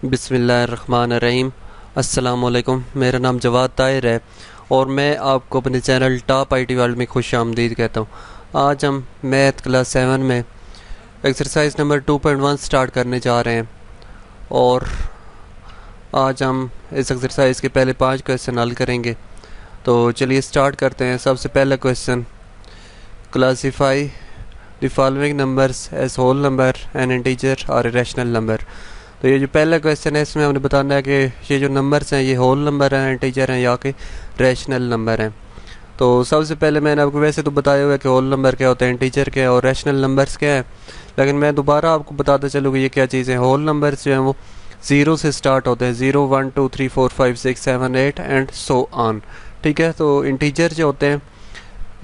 बिस्मिल्लाहिर्रहमानिर्रहीम। अस्सलामुअलैकुम। मेरा नाम जवाद ताहिर है और मैं आपको अपने चैनल टॉप आईटी वर्ल्ड में खुश आमदीद कहता हूँ। आज हम मैथ क्लास 7 में एक्सरसाइज नंबर 2.1 स्टार्ट करने जा रहे हैं और आज हम इस एक्सरसाइज के पहले 5 क्वेश्चन हल करेंगे। तो चलिए स्टार्ट करते हैं। सबसे पहला question, classify the following numbers as whole number and integer और रैशनल नंबर। तो ये जो पहला क्वेश्चन है इसमें हमने बताना है कि ये जो नंबर्स हैं ये होल नंबर हैं, इंटीजर हैं या कि रैशनल नंबर हैं। तो सबसे पहले मैंने आपको वैसे तो बताया हुआ है कि होल नंबर क्या होते हैं, इंटीजर क्या है और रैशनल नंबर्स क्या है, लेकिन मैं दोबारा आपको बताता चलूँ कि ये क्या चीज़ है। होल नंबर्स जो हैं वो 0 से स्टार्ट होते हैं, 0 1 2 3 4 5 6 7 8 एंड सो ऑन। ठीक है, तो इंटीजर जो होते हैं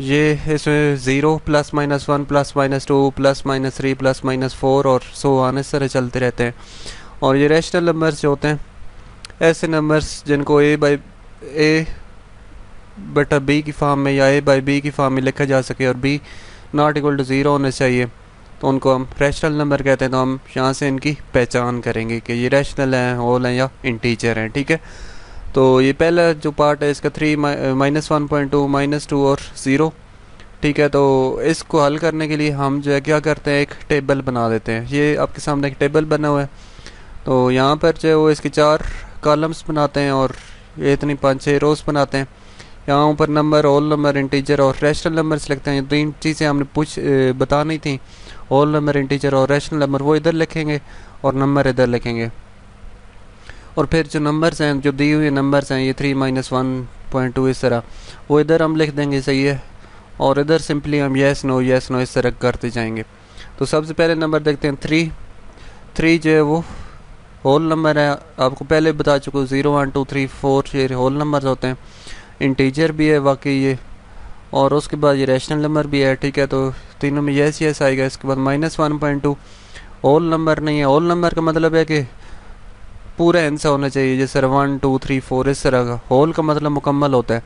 ये इसमें 0 +-1 +-2 +-3 +-4 और सो ऑन इस तरह चलते रहते हैं। और ये रैशनल नंबर्स जो होते हैं ऐसे नंबर्स जिनको ए बटा बी की फॉर्म में या a/b की फॉर्म में लिखा जा सके और b ≠ 0 होना चाहिए, तो उनको हम रैशनल नंबर कहते हैं। तो हम यहाँ से इनकी पहचान करेंगे कि ये रैशनल हैं, होल हैं या इंटीजर हैं। ठीक है, तो ये पहला जो पार्ट है इसका 3 -1.2 -2 और 0। ठीक है, तो इसको हल करने के लिए हम जो है क्या करते हैं, एक टेबल बना देते हैं। ये आपके सामने एक टेबल बना हुआ है, तो यहाँ पर जो है वो इसके 4 कॉलम्स बनाते हैं और ये इतनी 5-6 रोज बनाते हैं। यहाँ ऊपर नंबर, होल नंबर, इंटीजर और रैशनल नंबर्स लिखते हैं। ये 3 चीज़ें हमने बतानी थी, होल नंबर, इंटीजर और रैशनल नंबर, वो इधर लिखेंगे और नंबर इधर लिखेंगे। और फिर जो नंबर्स हैं, जो दी हुई नंबर्स हैं, ये 3 -1.2 इस तरह, वो इधर हम लिख देंगे। सही है, और इधर सिंपली हम येस नो इस तरह करते जाएंगे। तो सबसे पहले नंबर देखते हैं 3 जो है वो होल नंबर है। आपको पहले बता चुका हूँ 0 1 2 3 4 ये होल नंबर होते हैं। इंटीजर भी है वाकई ये, और उसके बाद ये रैशनल नंबर भी है। ठीक है, तो तीनों में यस आएगा। इसके बाद -1.2 होल नंबर नहीं है। होल नंबर का मतलब है कि पूरा हिस्सा होना चाहिए, जैसे 1 2 3 4 इस तरह का। होल का मतलब मुकम्मल होता है,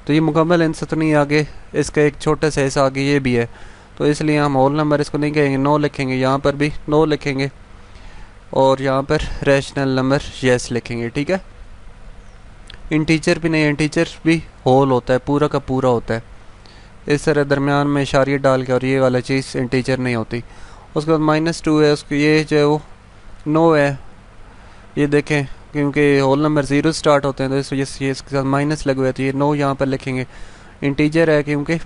तो ये मुकम्मल हिस्सा तो नहीं, आगे इसका एक छोटा सा हिस्सा आगे ये भी है, तो इसलिए हम होल नंबर इसको नहीं कहेंगे, नो लिखेंगे। यहाँ पर भी नो लिखेंगे और यहाँ पर रैशनल नंबर यस लिखेंगे। ठीक है, इंटीजर भी नहीं है, इंटीजर भी होल होता है, पूरा का पूरा होता है। इस तरह दरमियान में इशारे डाल के, और ये वाला चीज़ इंटीजर नहीं होती। उसके बाद -2 है, उसको ये जो है वो नो है। ये देखें, क्योंकि होल नंबर 0 स्टार्ट होते हैं तो इस वजह से ये इसके साथ माइनस लगे हुए, तो ये नो यहाँ पर लिखेंगे। इंटीजर है क्योंकि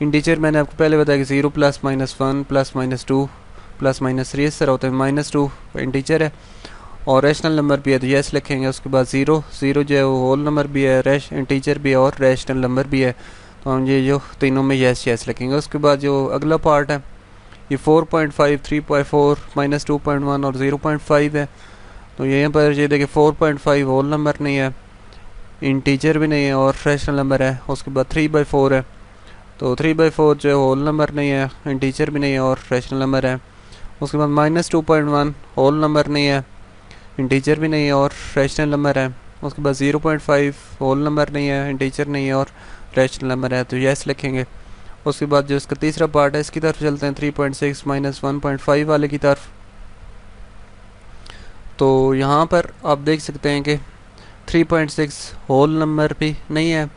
इंटीजर मैंने आपको पहले बताया कि 0 +-1 +-2 +-3 इस तरह होते हैं। -2 इंटीजर है और रैशनल नंबर भी है, तो यस लिखेंगे। उसके बाद 0 जो है वो होल नंबर भी है, इंटीजर भी है और रैशनल नंबर भी है, तो हम ये जो तीनों में यस लिखेंगे। उसके बाद जो अगला पार्ट है ये 4.5 3.4 -2.1 और 0.5 है। तो यहाँ पर ये देखिए 4.5 होल नंबर नहीं है, इंटीजर भी नहीं है और रैशनल नंबर है। उसके बाद 3/4 है, तो 3/4 जो है होल नंबर नहीं है, इंटीजर भी नहीं है और रैशनल नंबर है। उसके बाद -2.1 होल नंबर नहीं है, इंटीजर भी नहीं है और रैशनल नंबर है। उसके बाद 0.5 होल नंबर नहीं है, इंटीजर नहीं है और रैशनल नंबर है, तो यस लिखेंगे। उसके बाद जो इसका तीसरा पार्ट है इसकी तरफ चलते हैं, 3.6 -1.5 वाले की तरफ। तो यहाँ पर आप देख सकते हैं कि 3.6 होल नंबर भी नहीं है,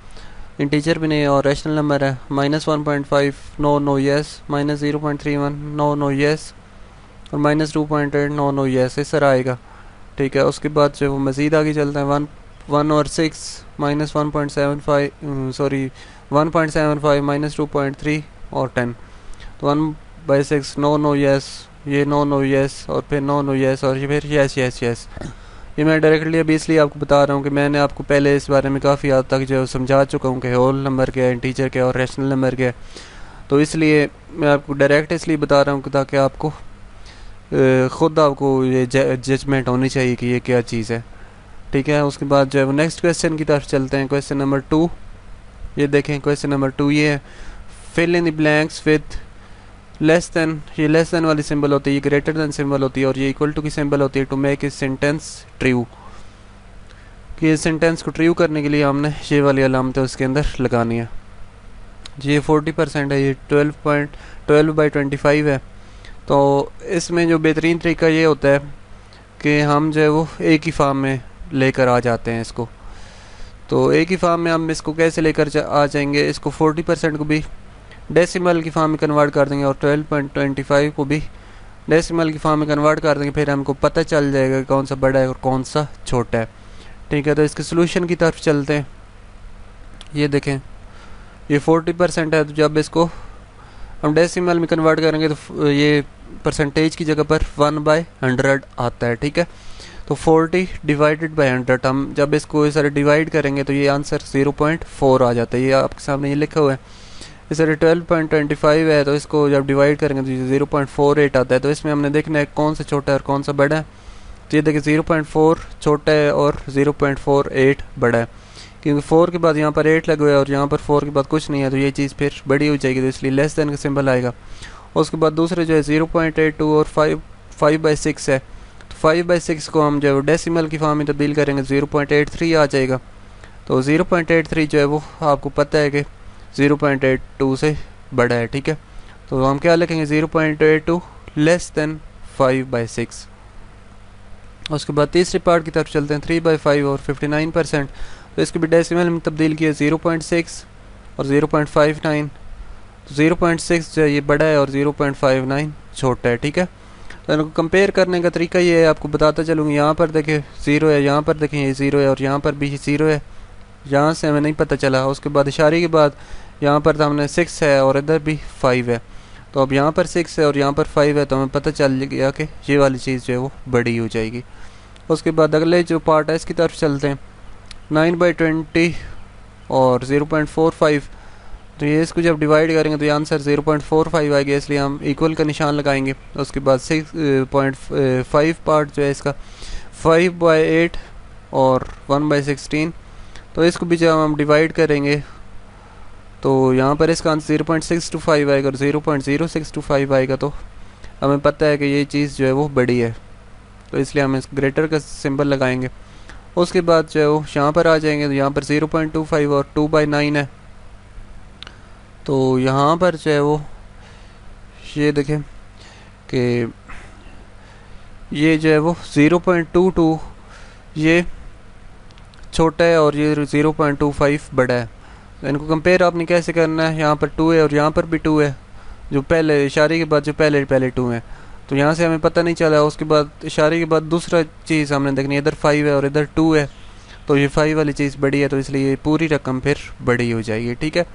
इंटीजर भी नहीं है और रैशनल नंबर है। -1.5 नो यस, -0.31 नो यस और -2.8 नो यस, इस तरह आएगा। ठीक है, उसके बाद जो वो मज़ीद आगे चलते हैं 1 और 6 -1.75 सॉरी 1.75 -2.3 और 10, तो 1/6 नो यस, ये नो यस और फिर नो यस और ये फिर यस। ये मैं डायरेक्टली अभी इसलिए आपको बता रहा हूँ कि मैंने आपको पहले इस बारे में काफ़ी हद तक जो समझा चुका हूँ कि होल नंबर क्या है, इंटीजर क्या है और रैशनल नंबर क्या है। तो इसलिए मैं आपको डायरेक्ट इसलिए बता रहा हूँ ताकि आपको ख़ुद आपको ये जजमेंट होनी चाहिए कि ये क्या चीज़ है। ठीक है, उसके बाद जो है वो नेक्स्ट क्वेश्चन की तरफ चलते हैं। क्वेश्चन नंबर 2, ये देखें क्वेश्चन नंबर 2 ये है, fill in the blanks with less than. ये लेस दैन वाली सिंबल होती है, ये ग्रेटर दैन सिंबल होती है और ये इक्वल टू की सिंबल होती है टू मेक इस सेंटेंस ट्रू। कि इस सेंटेंस को ट्रू करने के लिए हमने ये वाली अलामतें उसके अंदर लगानी है। ये 40% है, ये 12/25 है। तो इसमें जो बेहतरीन तरीका ये होता है कि हम जो है वो एक ही फार्म में लेकर आ जाते हैं इसको। तो एक ही फार्म में हम इसको कैसे लेकर आ जाएंगे, इसको 40% को भी डेसिमल की फार्म में कन्वर्ट कर देंगे और 12.25 को भी डेसिमल की फार्म में कन्वर्ट कर देंगे। फिर हमको पता चल जाएगा कि कौन सा बड़ा है और कौन सा छोटा है। ठीक है, तो इसके सोल्यूशन की तरफ चलते हैं। ये देखें, ये 40% है, तो जब इसको हम डेसिमल में कन्वर्ट करेंगे तो ये परसेंटेज की जगह पर 1/100 आता है। ठीक है, तो 40 डिवाइडेड बाई 100, हम जब इसको इस तरह डिवाइड करेंगे तो ये आंसर 0.4 आ जाता है। ये आपके सामने ये लिखा हुआ है। इस तरह 12.25 है, तो इसको जब डिवाइड करेंगे तो ये 0.48 आता है। तो इसमें हमने देखना है कौन सा छोटा है और कौन सा बड़ा है। तो ये देखिए 0.4 छोटा है और 0.48 बड़ा है, क्योंकि 4 के बाद यहाँ पर 8 लगे हुए है और यहाँ पर 4 के बाद कुछ नहीं है, तो ये चीज़ फिर बड़ी हो जाएगी, तो इसलिए लेस देन का सिंबल आएगा। उसके बाद दूसरे जो है 0.82 और 5/6 है, तो 5/6 को हम जो है डेसिमल की फॉर्म में तब्दील करेंगे 0.83 आ जाएगा। तो 0.83 जो है वो आपको पता है कि 0.82 से बड़ा है। ठीक है, तो हम क्या लिखेंगे 0.82 लेस देन 5/6। उसके बाद तीसरे पार्ट की तरफ चलते हैं, 3/5 और 59%। तो इसको भी डेसिमल में तब्दील किया 0.6 और 0.59। तो 0.6 जो है ये बड़ा है और 0.59 छोटा है। ठीक है, तो इनको कंपेयर करने का तरीका ये है, आपको बताता चलूँगा। यहाँ पर देखें 0 है, यहाँ पर देखें ये 0 है और यहाँ पर भी 0 है, यहाँ से हमें नहीं पता चला। उसके बाद इशारे के बाद यहाँ पर तो हमने 6 है और इधर भी 5 है। तो अब यहाँ पर 6 है और यहाँ पर 5 है, तो हमें पता चल गया कि ये वाली चीज़ जो है वो बड़ी हो जाएगी। उसके बाद अगले जो पार्ट है इसकी तरफ चलते हैं, 9/20 और 0.45। तो ये इसको जब डिवाइड करेंगे तो ये आंसर 0.45 आएगा, इसलिए हम इक्वल का निशान लगाएंगे। उसके बाद 6.5 पार्ट जो है इसका 5/8 और 1/16। तो इसको भी जब हम डिवाइड करेंगे तो यहाँ पर इसका आंसर 0.625 आएगा और 0.0625 आएगा। तो हमें पता है कि ये चीज़ जो है वो बड़ी है, तो इसलिए हम इस ग्रेटर का सिंबल लगाएंगे। उसके बाद जो है वो यहाँ पर आ जाएंगे, तो यहाँ पर 0.25 और 2/9 है। तो यहाँ पर जो है वो ये देखें कि ये जो है वो 0.22 ये छोटा है और ये 0.25 बड़ा है। तो इनको कंपेयर आपने कैसे करना है, यहाँ पर 2 है और यहाँ पर भी 2 है, जो पहले इशारे के बाद जो पहले 2 है, तो यहाँ से हमें पता नहीं चला। उसके बाद इशारे के बाद दूसरा चीज़ हमने देखनी है, इधर 5 है और इधर 2 है, तो ये 5 वाली चीज़ बड़ी है, तो इसलिए ये पूरी रकम फिर बड़ी हो जाएगी। ठीक है,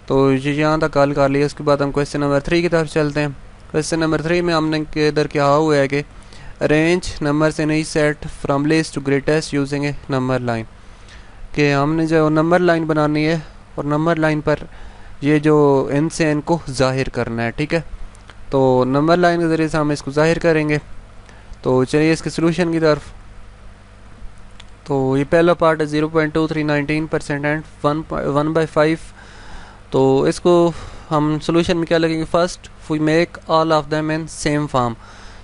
तो ये यहाँ तक हल कर लिया। उसके बाद हम क्वेश्चन नंबर 3 की तरफ चलते हैं। क्वेश्चन नंबर 3 में हमने इधर क्या हुआ है कि arrange numbers in each set from least to greatest using a number line, कि हमने जो नंबर लाइन बनानी है और नंबर लाइन पर ये जो n से n को ज़ाहिर करना है। ठीक है, तो नंबर लाइन के ज़रिए से हम इसको ज़ाहिर करेंगे। तो चलिए इसके सोल्यूशन की तरफ। तो ये पहला पार्ट है 0.23 19% एंड 1/5। तो इसको हम सोल्यूशन में क्या लगेंगे, first we make all of them in same form.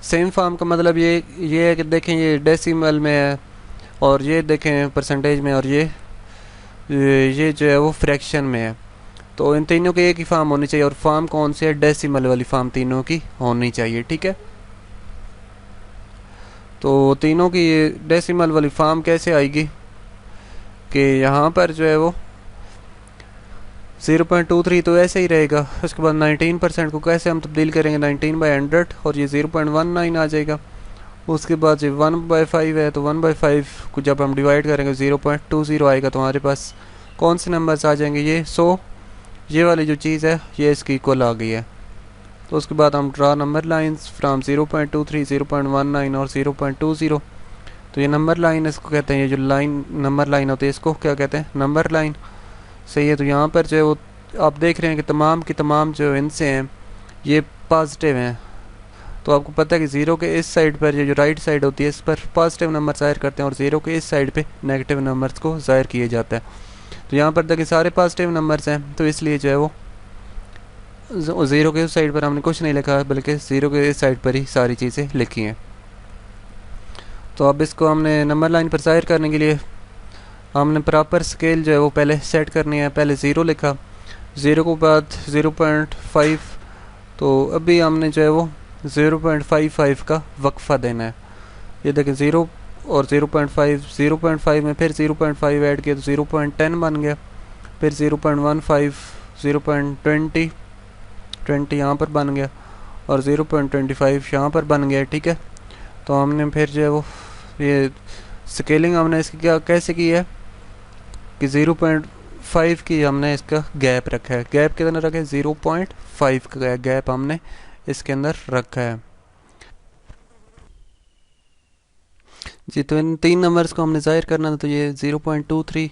Same form का मतलब ये है कि देखें ये डेसिमल में है और ये देखें परसेंटेज में और ये जो है वो फ्रैक्शन में है। तो इन तीनों की एक ही फॉर्म होनी चाहिए और फॉर्म कौन सी है, डेसिमल वाली फॉर्म तीनों की होनी चाहिए। ठीक है, तो तीनों की डेसिमल वाली फॉर्म कैसे आएगी कि यहाँ पर जो है वो 0.23 तो ऐसे ही रहेगा। उसके बाद 19% को कैसे हम तब्दील करेंगे 19/100 और ये 0.19 आ जाएगा। उसके बाद ये 1/5 है, तो 1/5 को जब हम डिवाइड करेंगे 0.20 आएगा, तो हमारे पास कौन से नंबर्स आ जाएंगे, ये 100 ये वाली जो चीज़ है ये इसकी इक्वल आ गई है। तो उसके बाद हम ड्रा नंबर लाइंस फ्राम 0.23 0.19 और 0.20। तो ये नंबर लाइन इसको कहते हैं, ये जो लाइन नंबर लाइन होती है इसको क्या कहते हैं, नंबर लाइन। सही है, तो यहाँ पर जो है वो आप देख रहे हैं कि तमाम की तमाम जो इनसे हैं ये पॉजिटिव हैं। तो आपको पता है कि ज़ीरो के इस साइड पर ये जो राइट साइड होती है इस पर पॉजिटिव नंबर ज़ाहिर करते हैं और ज़ीरो के इस साइड पे नेगेटिव नंबर्स को ज़ाहिर किया जाता है। तो यहाँ पर देखिए सारे पॉजिटिव नंबर्स हैं, तो इसलिए जो है वो ज़ीरो के उस साइड पर हमने कुछ नहीं लिखा, बल्कि ज़ीरो के इस साइड पर ही सारी चीज़ें लिखी हैं। तो अब इसको हमने नंबर लाइन पर ज़ाहिर करने के लिए हमने प्रॉपर स्केल जो है वो पहले सेट करनी है। पहले 0 लिखा, 0 के बाद 0.5, तो अभी हमने जो है वो 0.55 का वक्फ़ा देना है। ये देखें 0 और 0.5, 0.5 में फिर 0.5 ऐड किया तो 0.10 बन गया, फिर 0.15, 0.20, 20 यहाँ पर बन गया और 0.25 यहाँ पर बन गया। ठीक है, तो हमने फिर जो है वो ये स्केलिंग हमने इसकी क्या कैसे की है कि 0.5 की हमने इसका गैप रखा है। गैप कितना रखा है? 0.5 का गैप हमने इसके अंदर रखा है जी। तो इन 3 नंबर्स को हमने ज़ाहिर करना था, तो ये 0.23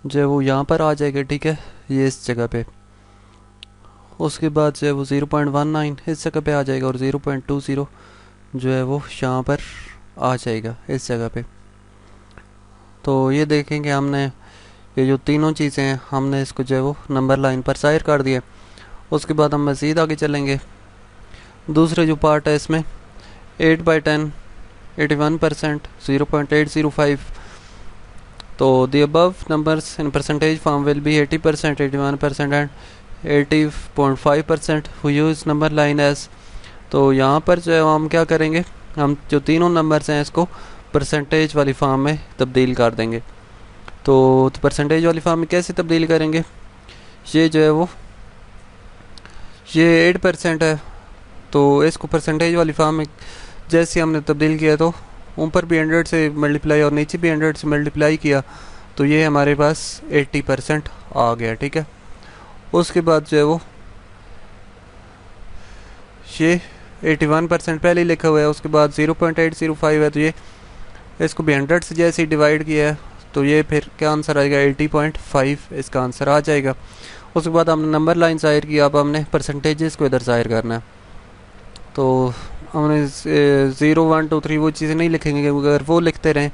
जो है वो यहाँ पर आ जाएगा। ठीक है, ये इस जगह पे। उसके बाद जो है वो 0.19 इस जगह पे आ जाएगा और 0.20 जो है वो यहाँ पर आ जाएगा इस जगह पे। तो ये देखेंगे हमने ये जो तीनों चीज़ें हैं हमने इसको जो है वो नंबर लाइन पर ज़ाहिर कर दिया। उसके बाद हम मज़ीद आगे चलेंगे। दूसरे जो पार्ट है इसमें 8/10 81%, 0.805। तो the above numbers in percentage form will be 80%, 81% and 80.5%। We use number line as. तो यहाँ पर जो है हम क्या करेंगे, हम जो तीनों नंबर्स हैं इसको परसेंटेज वाली फॉर्म में तब्दील कर देंगे। तो परसेंटेज वाली फॉर्म में कैसे तब्दील करेंगे? ये जो है वो ये 8% है, तो इसको परसेंटेज वाली फॉर्म में जैसे हमने तब्दील किया तो ऊपर भी 100 से मल्टीप्लाई और नीचे भी 100 से मल्टीप्लाई किया तो ये हमारे पास 80% आ गया। ठीक है, उसके बाद जो है वो ये 81% पहले ही लिखा हुआ है। उसके बाद 0.805 है, तो ये इसको भी 100 से जैसे ही डिवाइड किया है तो ये फिर क्या आंसर आएगा? 80.5 इसका आंसर आ जाएगा। उसके बाद हमने नंबर लाइन ज़ाहिर की, अब हमने परसेंटेजेस को इधर ज़ाहिर करना है। तो हमने 0 1 2 3 वो चीज़ें नहीं लिखेंगे, अगर वो लिखते रहें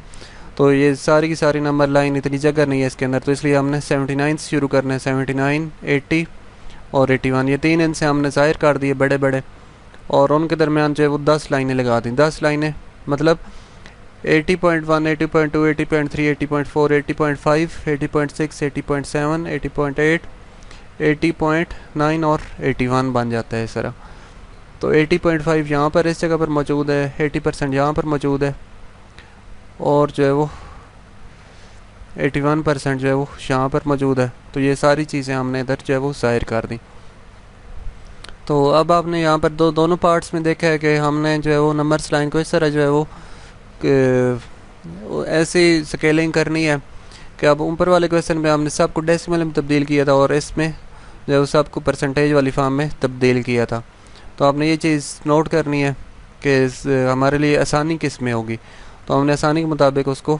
तो ये सारी की सारी नंबर लाइन इतनी जगह नहीं है इसके अंदर। तो इसलिए हमने 79 से शुरू करना है। 79, 80 और 81 ये 3 इनसे हमने ज़ाहिर कर दिए बड़े बड़े, और उनके दरमियान जो है वो 10 लाइनें लगा दी। 10 लाइनें मतलब 80.1, 80.2, 80.3, 80.4, 80.5, 80.6, 80.7, 80.8, 80.9 और 81 बन जाता है इस तरह। तो 80.5 यहाँ पर इस जगह पर मौजूद है, 80% यहाँ पर मौजूद है, और जो है वो 81% जो है वो यहाँ पर मौजूद है। तो ये सारी चीज़ें हमने इधर जो है वो ज़ाहिर कर दी। तो अब आपने यहाँ पर दोनों पार्ट्स में देखा है कि हमने जो है वो नंबर्स लाइन को इस तरह जो है वो ऐसी स्केलिंग करनी है कि अब ऊपर वाले क्वेश्चन में हमने सबको डेसिमल में तब्दील किया था और इसमें जो है वो सबको परसेंटेज वाली फॉर्म में तब्दील किया था। तो आपने ये चीज़ नोट करनी है कि हमारे लिए आसानी किस में होगी, तो हमने आसानी के मुताबिक उसको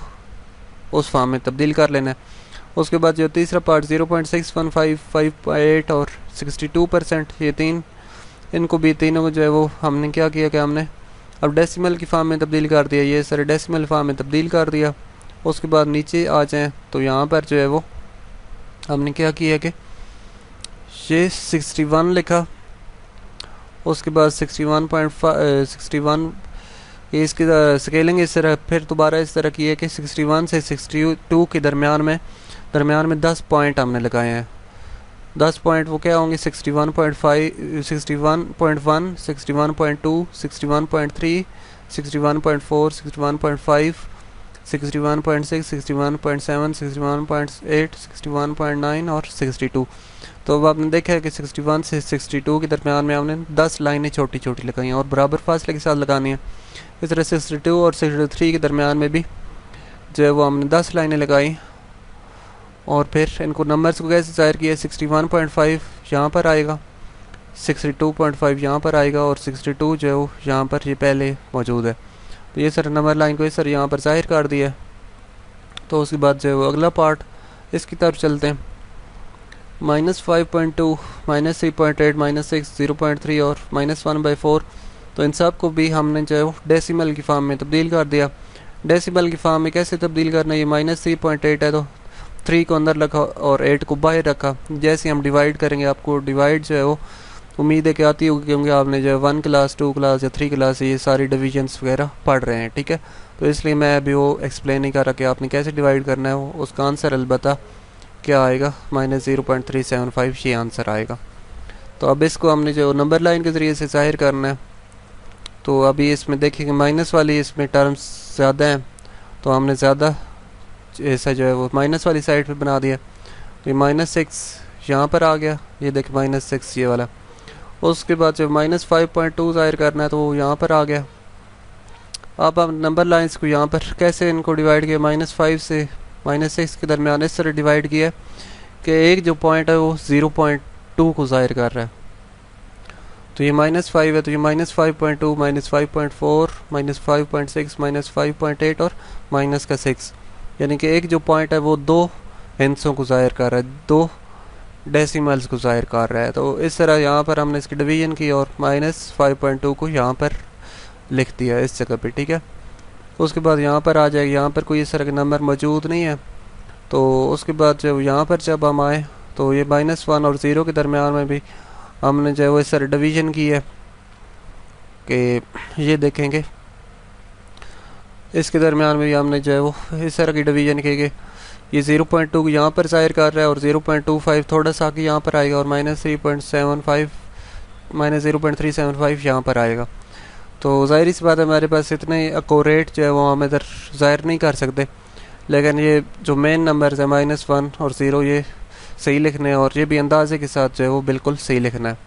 उस फॉर्म में तब्दील कर लेना है। उसके बाद जो तीसरा पार्ट 0.615, 5.8 और 62%, ये तीन इनको भी तीनों को जो है वो हमने क्या किया कि हमने अब डेसिमल की फॉर्म में तब्दील कर दिया। ये सारे डेसिमल फॉर्म में तब्दील कर दिया। उसके बाद नीचे आ जाएँ तो यहाँ पर जो है वो हमने क्या किया कि ये 61 लिखा। उसके बाद 61.5 इसकी स्केलिंग इस तरह फिर दोबारा इस तरह की है कि 61 से 62 के दरमियान में 10 पॉइंट हमने लगाए हैं। 10 पॉइंट वो क्या होंगे? 61.5, 61.1, 61.2, 61.3, 61.4, 61.5, 61.6, 61.7, 61.8, 61.9 और 62। तो अब आपने देखा है कि 61 से 62 के दरमियान में हमने 10 लाइनें छोटी छोटी लगाई हैं और बराबर फासले के साथ लगानी है। इस तरह 62 और 63 के दरमियान में भी जो है वो हमने 10 लाइनें लगाई और फिर इनको नंबर्स को कैसे ज़ाहिर किया? 61.5 यहाँ पर आएगा, 62.5 यहाँ पर आएगा और 62 जो है वो यहाँ पर ये पहले मौजूद है। तो ये सर नंबर लाइन को इस तरह यहाँ पर ज़ाहिर कर दिया। तो उसके बाद जो है वो अगला पार्ट इसकी तरफ चलते हैं। -5.2, -3.8, -6, 0.3 और -1/4। तो इन सब को भी हमने जो है वो डेसिमल की फॉर्म में तब्दील कर दिया। डेसिमल की फॉर्म में कैसे तब्दील करना है? ये -3.8 है तो 3 को अंदर रखा और 8 को बाहर रखा। जैसे हम डिवाइड करेंगे आपको डिवाइड जो है वो उम्मीद है कि आती होगी, क्योंकि आपने जो है 1 क्लास 2 क्लास या 3 क्लास ये सारी डिविजन्स वगैरह पढ़ रहे हैं। ठीक है, तो इसलिए मैं अभी वो एक्सप्लेन नहीं कर रहा कि आपने कैसे डिवाइड करना है। वो उसका आंसर अलबत्ता क्या आएगा? -0.375 ये आंसर आएगा। तो अब इसको हमने जो नंबर लाइन के ज़रिए से ज़ाहिर करना है। तो अभी इसमें देखिए कि माइनस वाली इसमें टर्म्स ज़्यादा हैं, तो हमने ज़्यादा ऐसा जो है वो माइनस वाली साइड पे बना दिया। तो ये -6 यहाँ पर आ गया, ये देखिए -6 ये वाला। उसके बाद जब -5.2 ज़ाहिर करना है तो वो यहाँ पर आ गया। अब हम नंबर लाइंस को यहाँ पर कैसे इनको डिवाइड किया, -5 से -6 के दरमियान इस तरह डिवाइड किया कि एक जो पॉइंट है वो 0.2 को ज़ाहिर कर रहा है। तो ये -5 है, तो ये -5.2 -5.4 -5.6 -5.8 और -6, यानी कि एक जो पॉइंट है वो 2 हिस्सों को ज़ाहिर कर रहा है, 2 डेसिमल्स को ज़ाहिर कर रहा है। तो इस तरह यहाँ पर हमने इसकी डिवीजन की और -5.2 को यहाँ पर लिख दिया इस जगह पे, ठीक है। उसके बाद यहाँ पर आ जाएगा, यहाँ पर कोई इस तरह का नंबर मौजूद नहीं है। तो उसके बाद जब यहाँ पर जब हम आए तो ये -1 और 0 के दरमियान में भी हमने जो है वो इस तरह डिवीजन की है कि ये देखेंगे इसके दरमियान में भी हमने जो है वो इस तरह की डिवीजन की कि ये 0.2 यहाँ पर ज़ाहिर कर रहा है और 0.25 थोड़ा सा आगे यहाँ पर आएगा और -3.75 -0.375 यहाँ पर आएगा। तो ज़ाहिर सी बात है हमारे पास इतने एक्यूरेट जो है वो हम इधर ज़ाहिर नहीं कर सकते, लेकिन ये जो मेन नंबर्स है -1 और 0 ये सही लिखने हैं और ये भी अंदाजे के साथ जो है वो बिल्कुल सही लिखना है।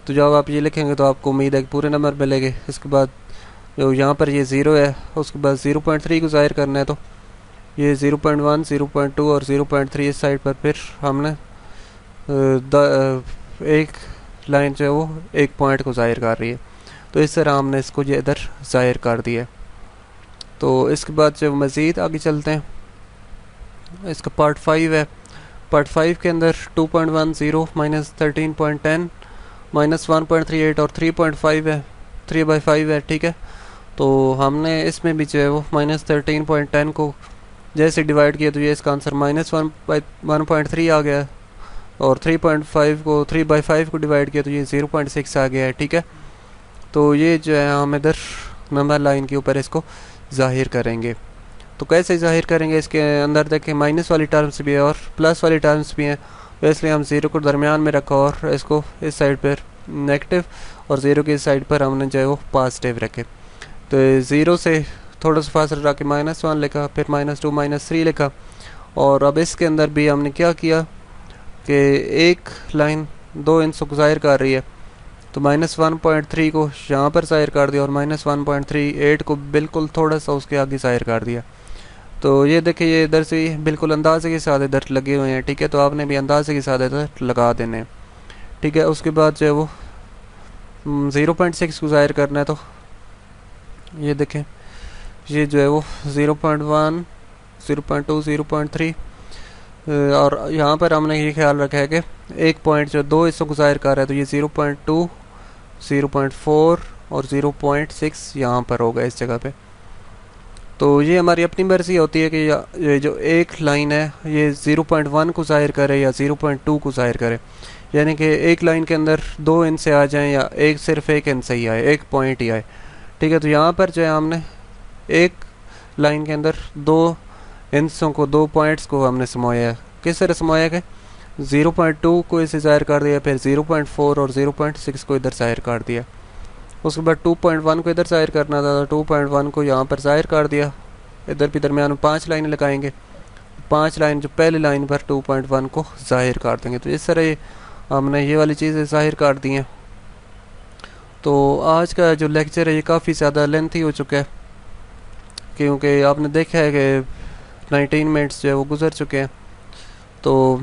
तो जब आप ये लिखेंगे तो आपको उम्मीद है कि पूरे नंबर मिलेंगे। इसके बाद जो यहाँ पर ये 0 है उसके बाद 0.3 को ज़ाहिर करना है, तो ये 0.1 0.2 और 0.3 इस साइड पर फिर हमने एक लाइन जो है वो एक पॉइंट को ज़ाहिर कर रही है। तो इस तरह हमने इसको ये इधर ज़ाहिर कर दिया। तो इसके बाद जब मज़ीद आगे चलते हैं, इसका पार्ट 5 है। पार्ट 5 के अंदर 2.10 -13.10 -1.38 और 3.5 है, 3/5 है, ठीक है। तो हमने इसमें भी जो है वो -13.10 को जैसे डिवाइड किया तो ये इसका आंसर -1/1.3 आ गया और 3.5 को 3/5 को डिवाइड किया तो ये 0.6 आ गया है, ठीक है। तो ये जो है हम इधर नंबर लाइन के ऊपर इसको ज़ाहिर करेंगे। तो कैसे ज़ाहिर करेंगे, इसके अंदर देखें माइनस वाली टर्म्स भी है और प्लस वाली टर्म्स भी हैं, तो इसलिए हम 0 को दरमियान में रखा और इसको इस साइड पर नेगेटिव और 0 की साइड पर हमने जो है वो पॉजिटिव रखे। तो 0 से थोड़ा सा फासला रख के -1 लिखा, फिर -2 -3 लिखा। और अब इसके अंदर भी हमने क्या किया कि एक लाइन 2 इंचों को ज़ाहिर कर रही है, तो -1.3 को यहाँ पर ज़ाहिर कर दिया और -1.38 को बिल्कुल थोड़ा सा उसके आगे ज़ाहिर कर दिया। तो ये देखिए ये इधर से बिल्कुल अंदाजे के साथ इधर लगे हुए हैं, ठीक है। तो आपने भी अंदाजे के साथ इधर लगा देने, ठीक है। उसके बाद जो है वो 0.6 को ज़ाहिर करना है, तो ये देखें ये जो है वो 0.1 0.2 0.3 और यहाँ पर हमने ये ख्याल रखा है कि एक पॉइंट जो 2 हिस्सों को ज़ाहिर कर रहा है, तो ये 0.2 0.4 और 0.6 यहाँ पर होगा इस जगह पे। तो ये हमारी अपनी मर्ज़ी होती है कि ये जो एक लाइन है ये 0.1 को ज़ाहिर करे या 0.2 को ज़ाहिर करे, यानी कि एक लाइन के अंदर 2 इंच से आ जाएं या सिर्फ एक इंच से ही आए, एक पॉइंट ही आए, ठीक है। तो यहाँ पर जो है हमने एक लाइन के अंदर 2 इंचों को 2 पॉइंट्स को हमने समाया है। किस तरह समाया कि 0.2 को इसे ज़ाहिर कर दिया, फिर 0.4 और 0.6 को इधर ज़ाहिर कर दिया। उसके बाद 2.1 को इधर ज़ाहिर करना था, तो 2.1 को यहाँ पर ज़ाहिर कर दिया। इधर भी दरमियान में 5 लाइनें लगाएंगे, 5 लाइन जो पहली लाइन पर 2.1 को ज़ाहिर कर देंगे। तो इस तरह हमने ये वाली चीज़ें ज़ाहिर कर दी हैं। तो आज का जो लेक्चर है ये काफ़ी ज़्यादा लेंथी हो चुका है, क्योंकि आपने देखा है कि 19 मिनट्स जो है वो गुजर चुके हैं। तो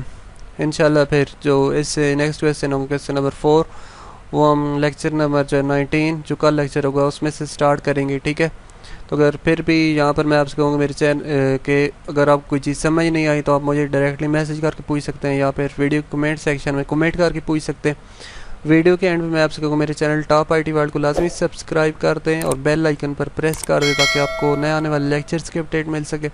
इंशाल्लाह फिर जो इससे नेक्स्ट क्वेश्चन होगा, क्वेश्चन नंबर 4, वो हम लेक्चर नंबर जो 19 जो कल लेक्चर होगा उसमें से स्टार्ट करेंगे, ठीक है। तो अगर फिर भी यहाँ पर मैं आपसे कहूँगा मेरे चैनल के अगर आप कोई चीज़ समझ नहीं आई तो आप मुझे डायरेक्टली मैसेज करके पूछ सकते हैं या फिर वीडियो कमेंट सेक्शन में कमेंट करके पूछ सकते हैं। वीडियो के एंड में मैं आपसे कहूँगा मेरे चैनल टॉप IT वर्ल्ड को लाजमी सब्सक्राइब कर दें और बेल आइकन पर प्रेस कर दें ताकि आपको नए आने वाले लेक्चर्स की अपडेट मिल सके।